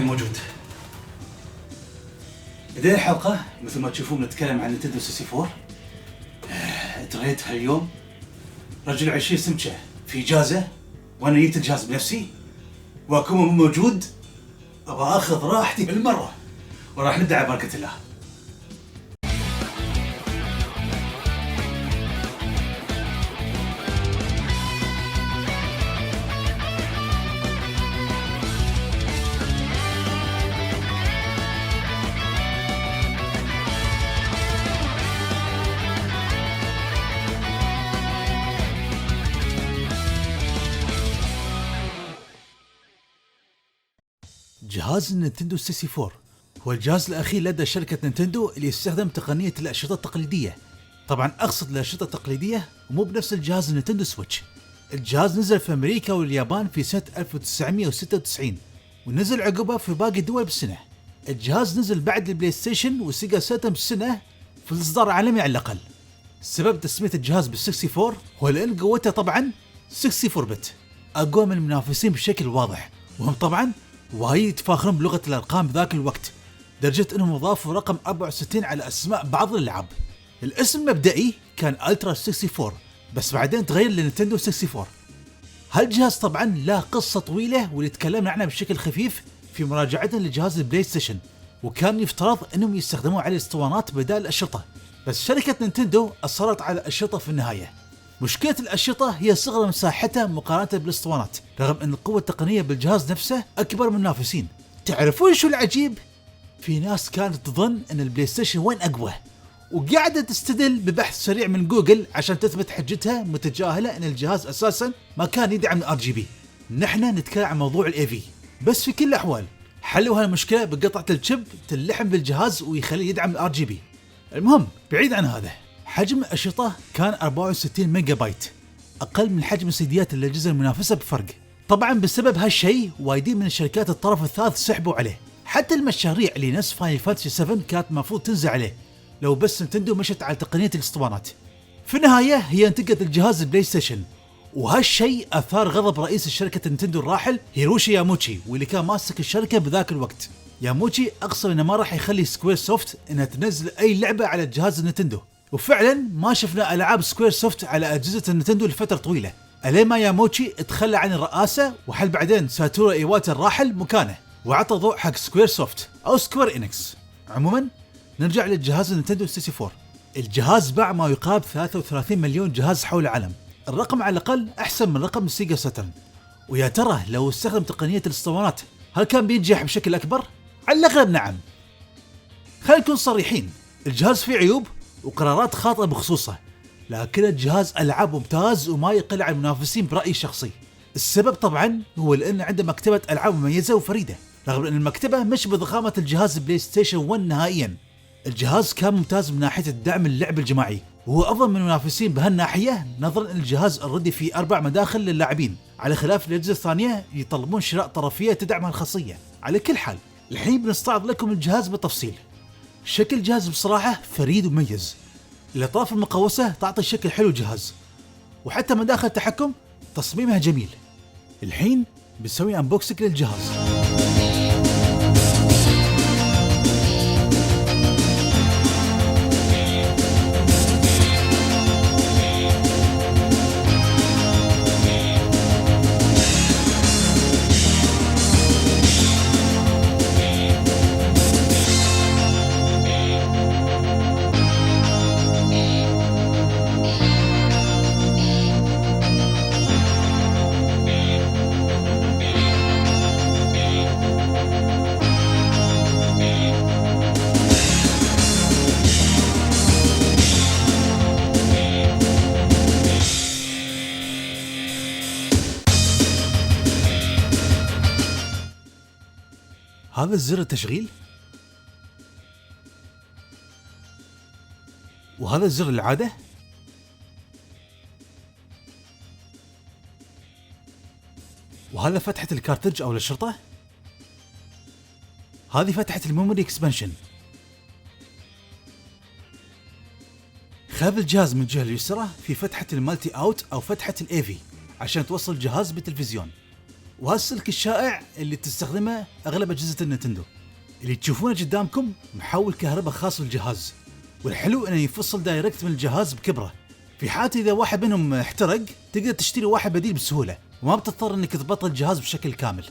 كان موجود. بداية الحلقة مثل ما تشوفون نتكلم عن نينتندو 64. تريت هاليوم رجل 20 سمكة في إجازة وأنا جبت الجهاز بنفسي وأكون موجود. أبغى أخذ راحتي بالمرة وراح نبدأ على بركة الله. جهاز النينتندو 64 هو الجهاز الأخير لدى شركة نينتندو اللي يستخدم تقنية الأشرطة التقليدية. طبعا أقصد الأشرطة التقليدية ومو بنفس الجهاز النينتندو سويتش. الجهاز نزل في أمريكا واليابان في سنة 1996 ونزل عقبه في باقي الدول بسنة. الجهاز نزل بعد البلاي ستيشن وسيجا ساترن بسنة في الإصدار العالمي على الأقل. سبب تسمية الجهاز بال64 هو لأن قوته طبعا 64 بت أقوى من المنافسين بشكل واضح، وهم طبعا وايد يتفاخرون بلغة الأرقام بذاك الوقت، درجة أنهم أضافوا رقم 64 على أسماء بعض الألعاب. الاسم المبدئي كان ألترا 64 بس بعدين تغير لنينتندو 64. هالجهاز طبعا له قصة طويلة واللي تكلمنا عنها بشكل خفيف في مراجعتنا لجهاز البلاي ستيشن، وكان يفترض أنهم يستخدموا على الاسطوانات بدال الأشرطة، بس شركة نينتندو أصرت على الأشرطة في النهاية. مشكلة الأشرطة هي صغر مساحتها مقارنة بالاسطوانات، رغم أن القوة التقنية بالجهاز نفسه أكبر من المنافسين. تعرفون شو العجيب؟ في ناس كانت تظن أن البلاي ستيشن وين أقوى، وقاعدة تستدل ببحث سريع من جوجل عشان تثبت حجتها، متجاهلة أن الجهاز أساسا ما كان يدعم الRGB. نحن نتكلم عن موضوع الAV، بس في كل الأحوال حلوا هالمشكلة بقطعة الشيب تلحم بالجهاز ويخليه يدعم الRGB. المهم بعيد عن هذا، حجم الأشرطة كان 64 ميجا بايت، أقل من حجم السيديات الأجهزة المنافسة بفرق. طبعا بسبب هالشيء وايدين من الشركات الطرف الثالث سحبوا عليه، حتى المشاريع اللي نفس فاينل فانتسي 7 كانت مفروض تنزل عليه لو بس نينتندو مشت على تقنية الاسطوانات. في النهاية هي انتقت الجهاز البلاي ستيشن، وهالشيء أثار غضب رئيس الشركة نينتندو الراحل هيروشي ياموتشي واللي كان ماسك الشركة بذاك الوقت. ياموتشي أقصر إنه ما راح يخلي سكوير سوفت إنها تنزل أي لعبة على جهاز النينتندو، وفعلا ما شفنا ألعاب سكوير سوفت على أجهزة النينتندو لفترة طويلة، ألين ما ياموتشي تخلى عن الرئاسة وحل بعدين ساتورو إيواتا الراحل مكانه وعطى ضوء حق سكوير سوفت أو سكوير إنكس. عموما نرجع للجهاز النينتندو 64. الجهاز باع ما يقارب 33 مليون جهاز حول العالم، الرقم على الأقل أحسن من رقم السيجا ساترن. ويا ترى لو استخدم تقنية الاسطوانات هل كان بينجح بشكل أكبر؟ على الأغلب نعم. خلينا نكون صريحين، الجهاز فيه عيوب وقرارات خاطئة بخصوصه، لكن الجهاز ألعاب ممتاز وما يقل عن المنافسين برأيي الشخصي. السبب طبعا هو لأن عنده مكتبة ألعاب مميزة وفريدة، رغم أن المكتبة مش بضخامة الجهاز بلاي ستيشن 1 نهائيا. الجهاز كان ممتاز من ناحية الدعم اللعب الجماعي، وهو أفضل من المنافسين بهالناحية، نظرا أن الجهاز الردي فيه 4 مداخل للاعبين، على خلاف الأجهزة الثانية يطلبون شراء طرفية تدعم هالخاصية. على كل حال الحين بنستعرض لكم الجهاز بالتفصيل. شكل الجهاز بصراحة فريد ومميز، الأطراف المقوسة تعطي شكل حلو الجهاز، وحتى مداخل التحكم تصميمها جميل. الحين بنسوي أنبوكسنج للجهاز. هذا الزر التشغيل، وهذا الزر العادة، وهذا فتحة الكارتج أو الشرطة، هذه فتحة الميموري اكسبانشن. خلف الجهاز من الجهة اليسرى في فتحة المالتي اوت أو فتحة الAV عشان توصل الجهاز بالتلفزيون، وهالسلك الشائع اللي تستخدمه أغلب أجهزة النينتندو. اللي تشوفونه قدامكم محول كهرباء خاص بالجهاز، والحلو انه يفصل دايركت من الجهاز بكبره. في حالة إذا واحد منهم احترق تقدر تشتري واحد بديل بسهولة، وما بتضطر انك تبطل الجهاز بشكل كامل.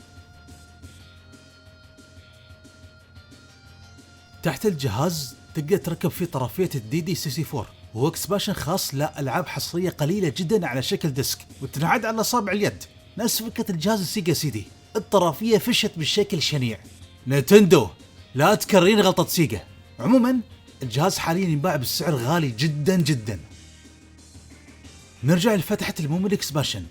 تحت الجهاز تقدر تركب فيه طرفية DD64، وهو اكسبانشن خاص لألعاب حصرية قليلة جدا على شكل ديسك وتنعد على أصابع اليد، نفس فكرة الجهاز السيجا CD. الطرفية فشت بالشكل شنيع. نينتندو لا تكررين غلطة سيجا. عموما الجهاز حاليا ينباع بالسعر غالي جدا جدا. نرجع لفتحة المومن اكسبانشن.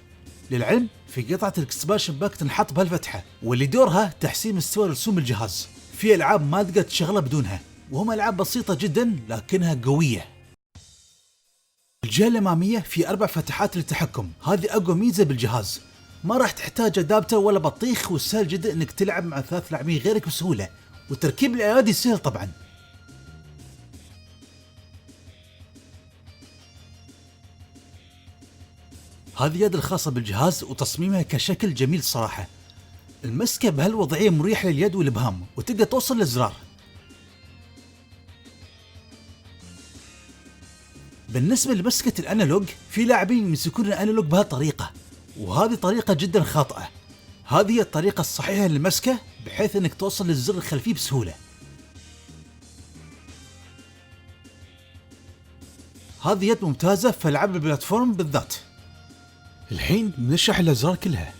للعلم في قطعة الاكسبانشن باك تنحط بهالفتحة، واللي دورها تحسين مستوى رسوم الجهاز. في ألعاب ما تقدر تشغلها بدونها، وهم ألعاب بسيطة جدا لكنها قوية. الجهة الأمامية في 4 فتحات للتحكم، هذه أقوى ميزة بالجهاز. ما راح تحتاج أدابتر ولا بطيخ، وسهل جدا انك تلعب مع 3 لاعبين غيرك بسهولة، وتركيب الأيادي سهل طبعا. هذه اليد الخاصة بالجهاز وتصميمها كشكل جميل صراحة. المسكة بهالوضعية مريحة لليد والإبهام، وتقدر توصل للزرار. بالنسبة لمسكة الأنالوج، في لاعبين يمسكون الأنالوج بهالطريقة، وهذه طريقة جدا خاطئة. هذه هي الطريقة الصحيحة للمسكة بحيث انك توصل للزر الخلفي بسهولة. هذه يد ممتازة في ألعاب البلاتفورم بالذات. الحين بنشرح الأزرار كلها.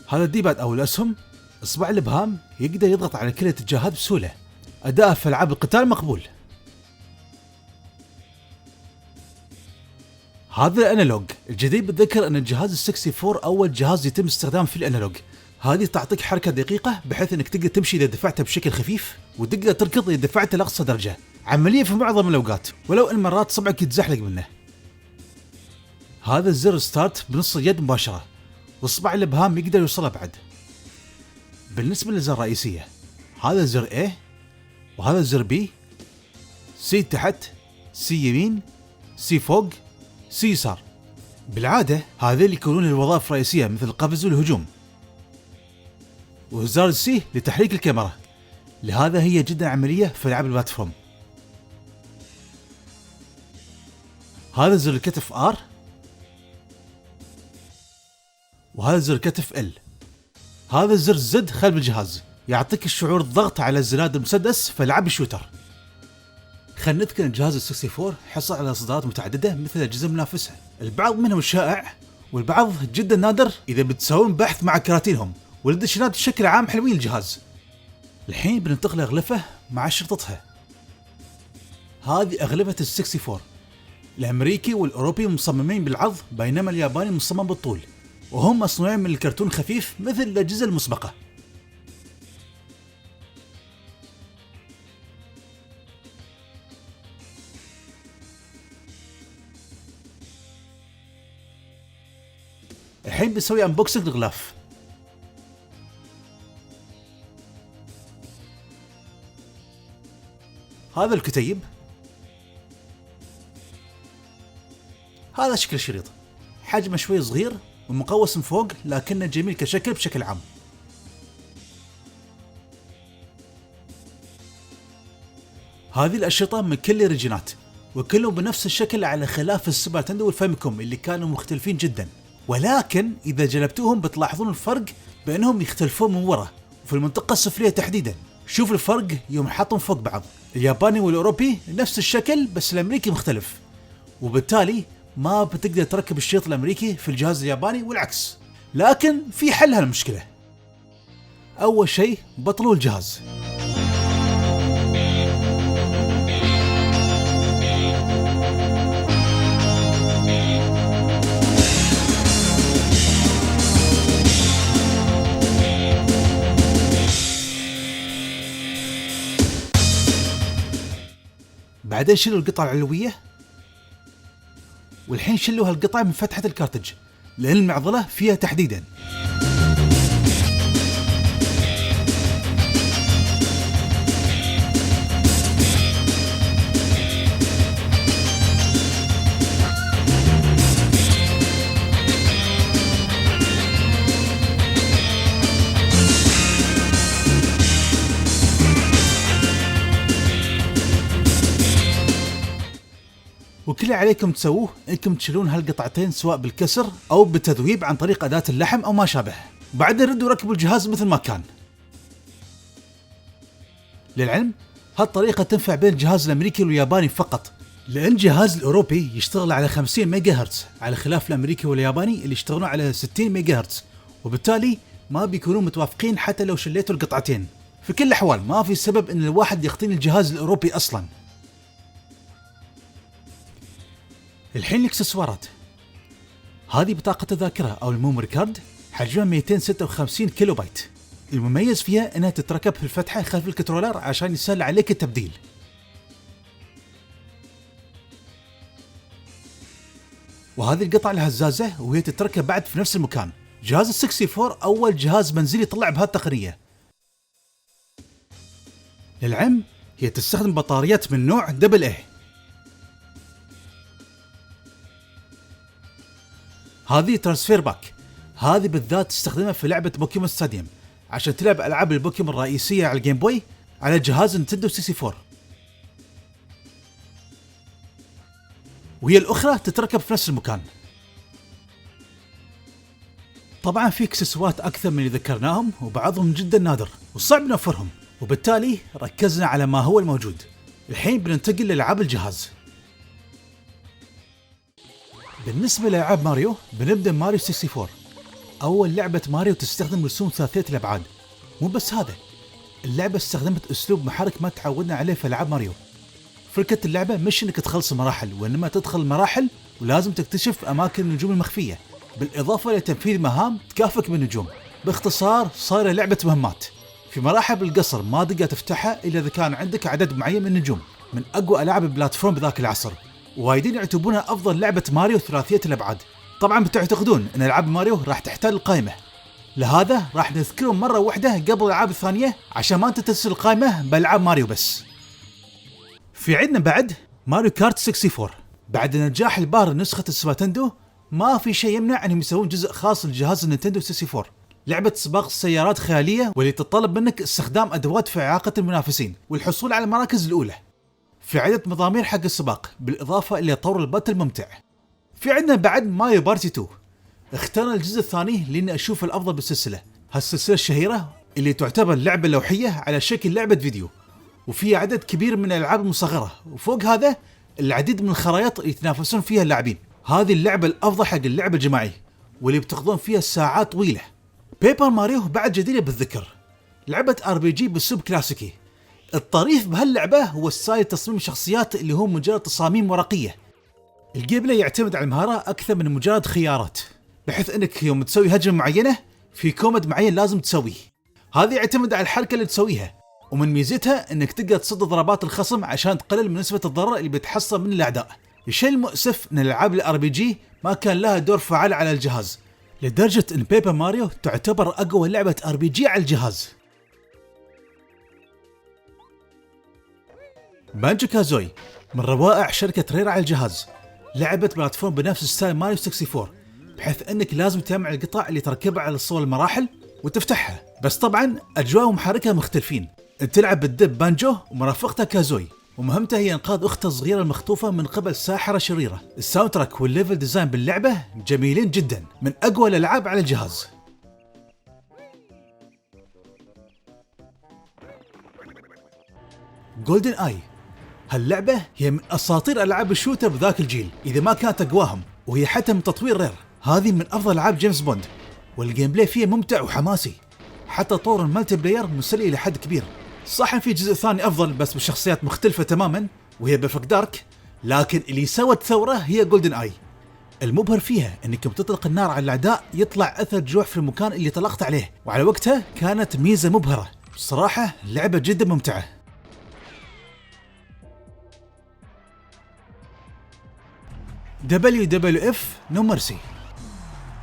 هذا الديباد أو الأسهم، إصبع الإبهام يقدر يضغط على كل الاتجاهات بسهولة. أداءه في ألعاب القتال مقبول. هذا الأنالوج الجديد. بالذكر أن الجهاز ال64 أول جهاز يتم استخدامه في الأنالوج. هذه تعطيك حركة دقيقة بحيث أنك تقدر تمشي إذا دفعتها بشكل خفيف، وتقدر تركض إذا دفعتها لأقصى درجة. عملية في معظم الأوقات، ولو إن مرات صبعك يتزحلق منه. هذا الزر ستارت بنص اليد مباشرة، واصبع الإبهام يقدر يوصله بعد. بالنسبة للزر الرئيسية، هذا زر A، وهذا زر B. C تحت، C يمين، C فوق، C يسار. بالعادة هذول يكونون الوظائف الرئيسية مثل القفز والهجوم. وزر C لتحريك الكاميرا، لهذا هي جدا عملية في ألعاب البلاتفورم. هذا زر الكتف R، وهذا زر الكتف L. هذا زر Z خلف الجهاز، يعطيك الشعور الضغط على الزناد المسدس في ألعاب الشوتر. خلينا نذكر ان الجهاز ال64 حصل على اصدارات متعدده مثل الاجهزه المنافسه، البعض منهم شائع والبعض جدا نادر اذا بتسوون بحث مع كراتينهم، والاديشنات بشكل عام حلوين الجهاز. الحين بننتقل لاغلفه مع شرطتها. هذه اغلفه ال64، الامريكي والاوروبي مصممين بالعرض، بينما الياباني مصمم بالطول، وهم مصنوعين من الكرتون خفيف مثل الاجهزه المسبقه. الحين بنسوي انبوكسنج للغلاف. هذا الكتيب، هذا شكل الشريط، حجمه شوي صغير ومقوس من فوق لكنه جميل كشكل بشكل عام. هذه الأشرطة من كل الريجينات، وكلهم بنفس الشكل على خلاف السوبر نتندو والفاميكوم اللي كانوا مختلفين جدا، ولكن إذا جلبتوهم بتلاحظون الفرق بأنهم يختلفون من ورا وفي المنطقة السفلية تحديدا. شوف الفرق يوم حطهم فوق بعض، الياباني والأوروبي نفس الشكل بس الأمريكي مختلف، وبالتالي ما بتقدر تركب الشريط الأمريكي في الجهاز الياباني والعكس. لكن في حل هالمشكلة. أول شيء بطلوا الجهاز. بعدين شيلوا القطعة العلوية، والحين شيلوا هالقطعة من فتحة الكارتج لأن المعضلة فيها تحديدا. اللي عليكم تسووه انكم تشيلون هالقطعتين سواء بالكسر او بالتذويب عن طريق اداة اللحم او ما شابه. بعدين ردوا ركبوا الجهاز مثل ما كان. للعلم هالطريقة تنفع بين الجهاز الامريكي والياباني فقط، لان الجهاز الاوروبي يشتغل على 50 ميجا هرتز على خلاف الامريكي والياباني اللي يشتغلون على 60 ميجا هرتز، وبالتالي ما بيكونون متوافقين حتى لو شليتوا القطعتين. في كل الاحوال ما في سبب ان الواحد يقتني الجهاز الاوروبي اصلا. الحين الاكسسوارات. هذه بطاقة الذاكرة او الميموري كارد، حجمها 256 كيلو بايت. المميز فيها انها تتركب في الفتحة خلف الكنترولر عشان يسهل عليك التبديل. وهذه القطعة الهزازة وهي تتركب بعد في نفس المكان. جهاز ال 64 اول جهاز منزلي طلع بهالتقنية. للعلم هي تستخدم بطاريات من نوع AA. هذه ترانسفير باك، هذه بالذات تستخدمها في لعبة بوكيمون ستاديوم عشان تلعب العاب البوكيمون الرئيسية على الجيم بوي على جهاز نينتندو 64. وهي الأخرى تتركب في نفس المكان. طبعا في اكسسوارات أكثر من اللي ذكرناهم وبعضهم جدا نادر وصعب نوفرهم، وبالتالي ركزنا على ما هو الموجود. الحين بننتقل لألعاب الجهاز. بالنسبة لألعاب ماريو بنبدأ ماريو 64. أول لعبة ماريو تستخدم رسوم ثلاثية الأبعاد. مو بس هذا، اللعبة استخدمت أسلوب محرك ما تعودنا عليه في ألعاب ماريو. فكرة اللعبة مش إنك تخلص مراحل، وإنما تدخل المراحل ولازم تكتشف أماكن النجوم المخفية، بالإضافة لتنفيذ مهام تكافئك بالنجوم. باختصار صايرة لعبة مهمات. في مراحل بالقصر ما تقدر تفتحها إلا إذا كان عندك عدد معين من النجوم. من أقوى ألعاب البلاتفورم بذاك العصر، وايدين يعتبرونها أفضل لعبة ماريو ثلاثية الأبعاد. طبعا بتعتقدون أن ألعاب ماريو راح تحتل القائمة، لهذا راح نذكرهم مرة واحدة قبل الألعاب الثانية عشان ما تنتسل القائمة بألعاب ماريو بس. في عندنا بعد ماريو كارت 64. بعد نجاح الباهر نسخة السوبر ما في شيء يمنع أنهم يسوون جزء خاص لجهاز النينتندو 64. لعبة سباق السيارات خيالية واللي تتطلب منك استخدام أدوات في إعاقة المنافسين والحصول على المراكز الأولى. في عدة مضامير حق السباق بالإضافة إلى طور الباتل الممتع. في عندنا بعد ماريو بارتي 2. اخترنا الجزء الثاني لأني أشوف الأفضل بالسلسلة، هالسلسلة الشهيرة اللي تعتبر لعبة لوحية على شكل لعبة فيديو، وفيها عدد كبير من الألعاب المصغرة، وفوق هذا العديد من الخرائط اللي يتنافسون فيها اللاعبين. هذه اللعبة الأفضل حق اللعبة الجماعية واللي بتقضون فيها ساعات طويلة. بيبر ماريو بعد جديرة بالذكر، لعبة RPG بأسلوب كلاسيكي. الطريف بهاللعبة هو ستايل تصميم الشخصيات اللي هو مجرد تصاميم ورقية. الجيم بلاي يعتمد على المهارة أكثر من مجرد خيارات، بحيث أنك يوم تسوي هجمة معينة في كومند معين لازم تسويه. هذا يعتمد على الحركة اللي تسويها، ومن ميزتها أنك تقدر تصد ضربات الخصم عشان تقلل من نسبة الضرر اللي بتحصل من الأعداء. الشيء المؤسف أن الألعاب الRPG ما كان لها دور فعال على الجهاز، لدرجة أن بيبر ماريو تعتبر أقوى لعبة RPG على الجهاز. بانجو كازوي من روائع شركة رير على الجهاز، لعبة بلاتفورم بنفس ستايل ماريو 64، بحيث أنك لازم تجمع القطع اللي تركبها على صور المراحل وتفتحها. بس طبعا أجواء ومحركها مختلفين. أنت تلعب بالدب بانجو ومرافقته كازوي، ومهمته هي إنقاذ أخته الصغيرة المخطوفة من قبل ساحرة شريرة. الساوند تراك والليفل ديزاين باللعبة جميلين جدا، من أقوى الألعاب على الجهاز. جولدن آي، هاللعبة هي من أساطير ألعاب الشوتر بذاك الجيل إذا ما كانت أقواهم، وهي حتى من تطوير رير. هذه من أفضل ألعاب جيمس بوند، والجيم بلاي فيها ممتع وحماسي، حتى طور الملتي بلاير مسلي إلى حد كبير. صح في جزء ثاني أفضل بس بشخصيات مختلفة تماما وهي بيرفكت دارك، لكن اللي سوت ثورة هي جولدن آي. المبهر فيها انك بتطلق النار على الاعداء يطلع اثر جوع في المكان اللي طلقت عليه، وعلى وقتها كانت ميزة مبهرة. بصراحة لعبة جدا ممتعة. WWF No Mercy،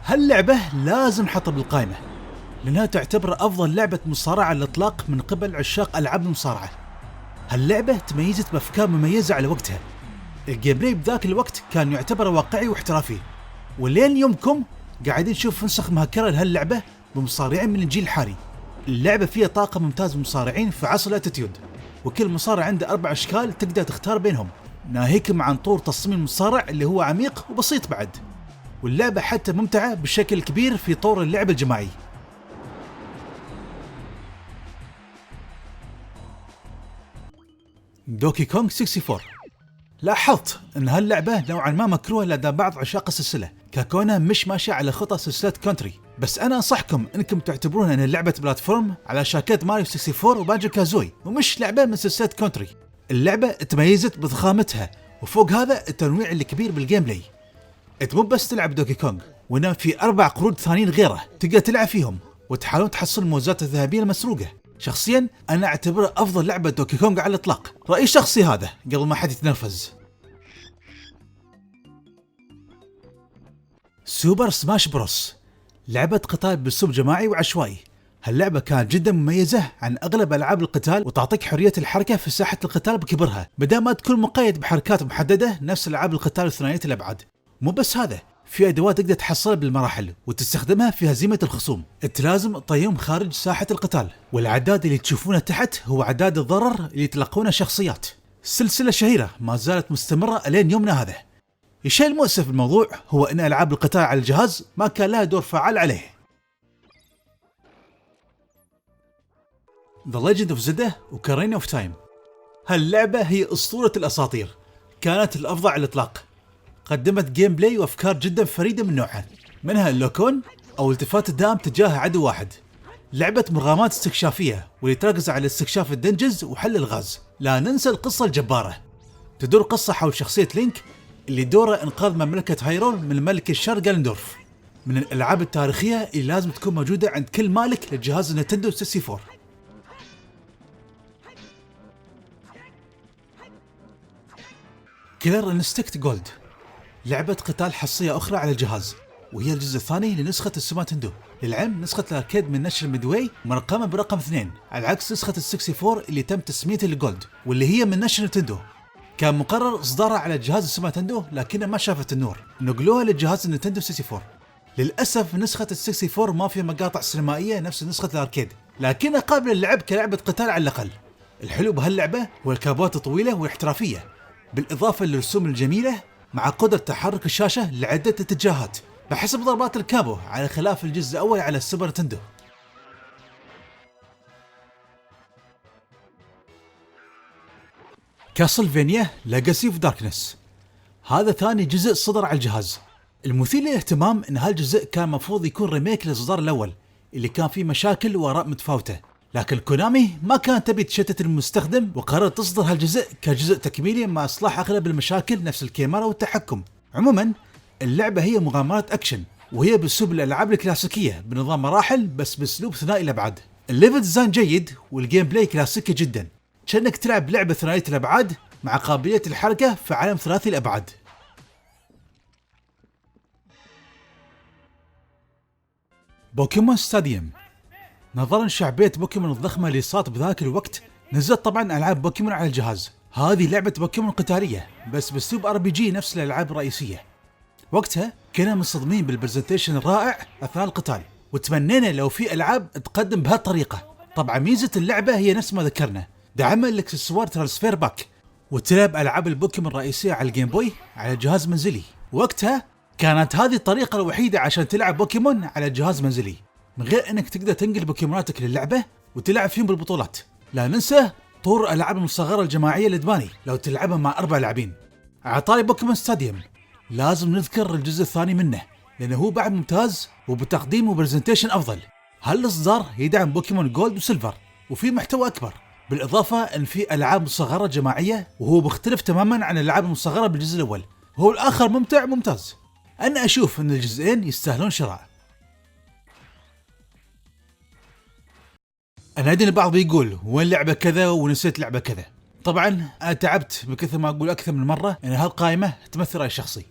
هاللعبة لازم نحطها بالقائمة لأنها تعتبر أفضل لعبة مصارعة على الإطلاق من قبل عشاق ألعاب المصارعة. هاللعبة تميزت بأفكار مميزة على وقتها. الجيم بلاي بذاك الوقت كان يعتبر واقعي واحترافي، ولين يومكم قاعدين نشوف نسخ مهكرة لهاللعبة بمصارعين من الجيل الحالي. اللعبة فيها طاقم ممتاز من مصارعين في عصر الاتيتيود، وكل مصارع عنده 4 أشكال تقدر تختار بينهم. ناهيك عن طور تصميم المصارع اللي هو عميق وبسيط بعد، واللعبة حتى ممتعة بشكل كبير في طور اللعب الجماعي. دوكي كونغ 64. لاحظت ان هاللعبة نوعا ما مكروهة لدى بعض عشاق السلسلة ككونها مش ماشية على خطى سلسلة كونتري، بس انا انصحكم انكم تعتبرون ان اللعبة بلاتفورم على شاكلة ماريو 64 وبانجو كازوي، ومش لعبة من سلسلة كونتري. اللعبة تميزت بضخامتها، وفوق هذا التنويع الكبير بالجيم بلاي. انت مو بس تلعب دوكي كونغ، وانما في 4 قرود ثانيين غيره تقدر تلعب فيهم وتحاولون تحصل الموزات الذهبية المسروقة. شخصيا انا اعتبره افضل لعبة دوكي كونغ على الاطلاق، رأيي الشخصي هذا قبل ما حد يتنرفز. سوبر سماش بروس، لعبة قتال بأسلوب جماعي وعشوائي. هاللعبة كانت جدا مميزة عن اغلب العاب القتال، وتعطيك حرية الحركة في ساحة القتال بكبرها بدل ما تكون مقيد بحركات محددة نفس العاب القتال ثنائية الابعاد. مو بس هذا، في ادوات تقدر تحصلها بالمراحل وتستخدمها في هزيمة الخصوم. انت لازم تطيهم خارج ساحة القتال، والعداد اللي تشوفونه تحت هو عداد الضرر اللي يتلقونه الشخصيات. سلسلة شهيرة ما زالت مستمرة الين يومنا هذا. الشيء المؤسف بالموضوع هو ان العاب القتال على الجهاز ما كان لها دور فعال عليه. The Legend of Zelda وكارينا اوف تايم. هاللعبة هي اسطورة الاساطير، كانت الافضل على الاطلاق. قدمت جيم بلاي وافكار جدا فريدة من نوعها، منها اللوكون او التفات الدائم تجاه عدو واحد. لعبة مغامرات استكشافية واللي تركز على استكشاف الدنجز وحل الغاز. لا ننسى القصة الجبارة، تدور قصة حول شخصية لينك اللي دوره انقاذ مملكة هايرول من الملك الشر غالندورف، من الالعاب التاريخية اللي لازم تكون موجودة عند كل مالك للجهاز النينتندو 64. كيلر انستكت جولد، لعبة قتال حصرية أخرى على الجهاز، وهي الجزء الثاني لنسخة السوبر نينتندو. للعلم نسخة الأركيد من نشر ميدواي مرقمة برقم 2، على عكس نسخة ال64 اللي تم تسميتها لجولد واللي هي من نشر نينتندو. كان مقرر إصدارها على جهاز السوبر نينتندو لكنها ما شافت النور، نقلوها للجهاز النينتندو 64. للأسف نسخة ال64 ما فيها مقاطع سينمائية نفس نسخة الأركيد، لكنها قابلة للعب كلعبة قتال على الأقل. الحلو بهاللعبة هو الكابوات الطويلة والاحترافية، بالإضافة للرسوم الجميلة مع قدرة تحرك الشاشة لعدة اتجاهات بحسب ضربات الكابو، على خلاف الجزء الأول على السوبر نينتندو. كاسلفينيا ليجاسي اوف داركنس، هذا ثاني جزء صدر على الجهاز. المثير للاهتمام ان هالجزء كان مفروض يكون ريميك للإصدار الأول اللي كان فيه مشاكل وآراء متفاوتة، لكن كونامي ما كانت تبي تشتت المستخدم وقررت تصدر هالجزء كجزء تكميلي مع إصلاح أغلب المشاكل نفس الكاميرا والتحكم. عموما اللعبة هي مغامرات أكشن، وهي بأسلوب الألعاب الكلاسيكية بنظام مراحل بس بأسلوب ثنائي الأبعاد. الليفل ديزاين جيد والجيم بلاي كلاسيكي جدا، كأنك تلعب لعبة ثنائية الأبعاد مع قابلية الحركة في عالم ثلاثي الأبعاد. بوكيمون ستاديوم، نظرا شعبية بوكيمون الضخمة اللي صارت بذاك الوقت نزلت طبعا ألعاب بوكيمون على الجهاز. هذه لعبة بوكيمون قتالية بس بأسلوب RPG نفس الألعاب الرئيسية. وقتها كنا مصدومين بالبرزنتيشن الرائع أثناء القتال، وتمنينا لو في ألعاب تقدم بهالطريقة. طبعا ميزة اللعبة هي نفس ما ذكرنا، دعمها الاكسسوار ترانسفير باك، وتلعب ألعاب البوكيمون الرئيسية على الجيم بوي على جهاز منزلي. وقتها كانت هذه الطريقة الوحيدة عشان تلعب بوكيمون على جهاز منزلي من غير انك تقدر تنقل بوكيموناتك للعبة وتلعب فيهم بالبطولات. لا ننسى طور الألعاب المصغرة الجماعية الإدماني لو تلعبها مع 4 لاعبين. على طاري بوكيمون ستاديوم لازم نذكر الجزء الثاني منه لأنه هو بعد ممتاز وبتقديم وبرزنتيشن أفضل. هالإصدار يدعم بوكيمون جولد وسيلفر وفي محتوى أكبر، بالإضافة أن في ألعاب مصغرة جماعية وهو مختلف تماما عن الألعاب المصغرة بالجزء الأول، هو الآخر ممتع ممتاز. أنا أشوف أن الجزئين يستاهلون شراء. أنا أدري البعض بيقول وين لعبة كذا ونسيت لعبة كذا. طبعا أنا تعبت بكثر ما أقول أكثر من مرة أن هالقائمة تمثل رأي شخصي.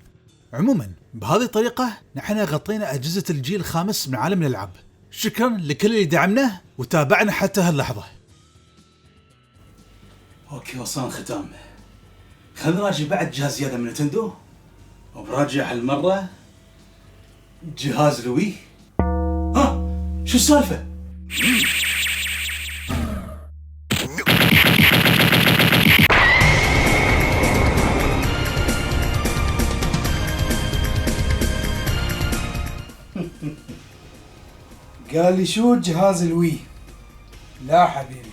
عموما بهذه الطريقة نحن غطينا أجهزة الجيل الخامس من عالم الألعاب. شكرا لكل اللي دعمنا وتابعنا حتى هاللحظة. أوكي وصلنا الختام. خلنا نراجع بعد جهاز زيادة من نينتندو، وبراجع هالمرة جهاز لوي. شو السالفة؟ قال لي شو جهاز الوي؟ لا حبيبي،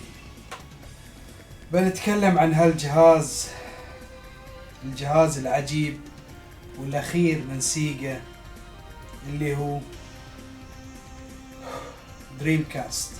بنتكلم عن هالجهاز، الجهاز العجيب والأخير من سيجا اللي هو دريم كاست.